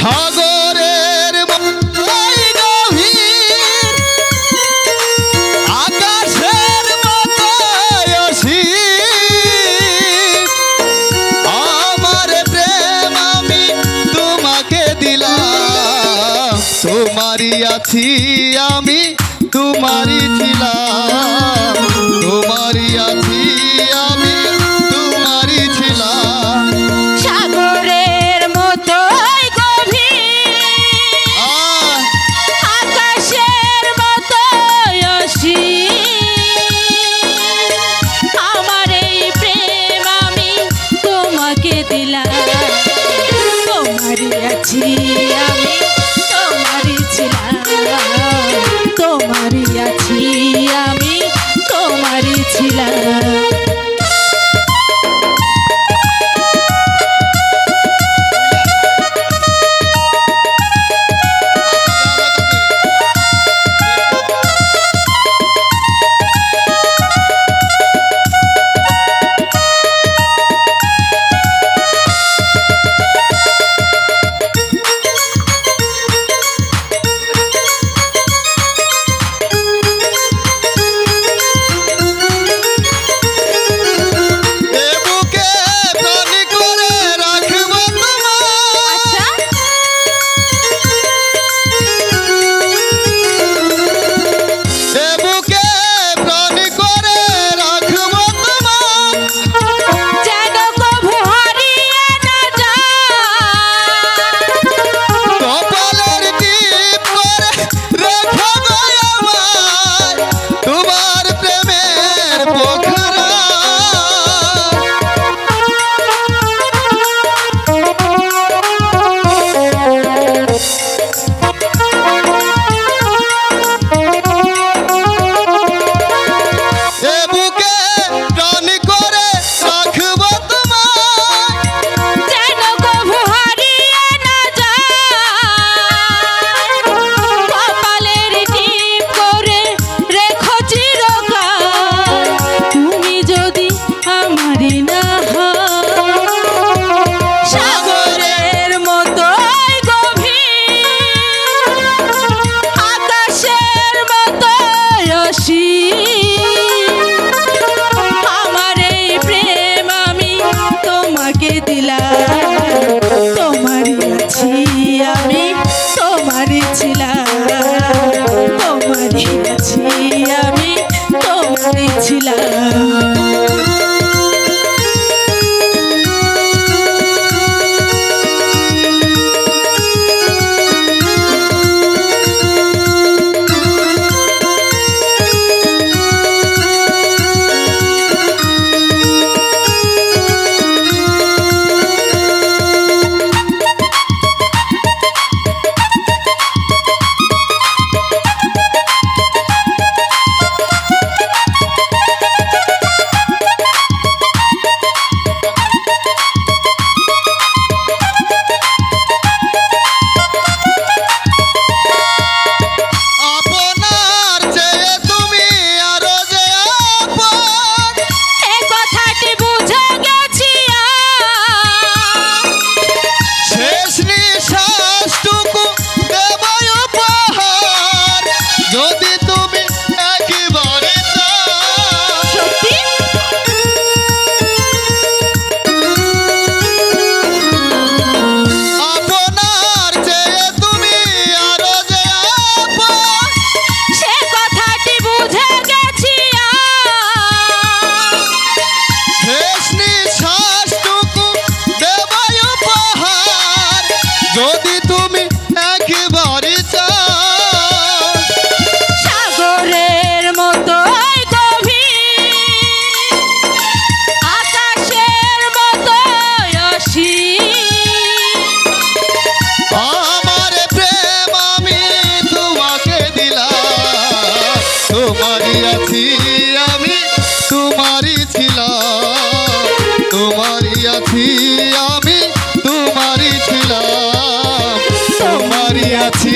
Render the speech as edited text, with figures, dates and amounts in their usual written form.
সাগরের মতোই গভীর, আকাশের মতোই অসীম, আমার প্রেম আমি তোমাকে দিলাম। তোমারই আছি আমি, তোমারই ছিলাম, তোমারই আছি আমি, তোমারই ছিলাম। সাগরের মতোই গভীর, আকাশের মতোই অসীম, আমার এই প্রেম আমি তোমাকে দিলাম। তোমারই আছি আমি, তোমারই ছিলাম, তোমারই আছি আমি, তোমারই ছিলাম। তোমারই আছি আমি, তোমারই ছিলাম, তোমারই আছি আমি, তোমারই ছিলাম। যদি তুমি একেবারে চাও, সাগরের মতোই গভীর, আকাশের মতোই অসীম, আমার প্রেম আমি তোমাকে দিলাম। তোমারই আছি আমি, তোমারই ছিলাম, তোমারই আছি আমি, তোমারই ছিলাম, তোমারই আছি।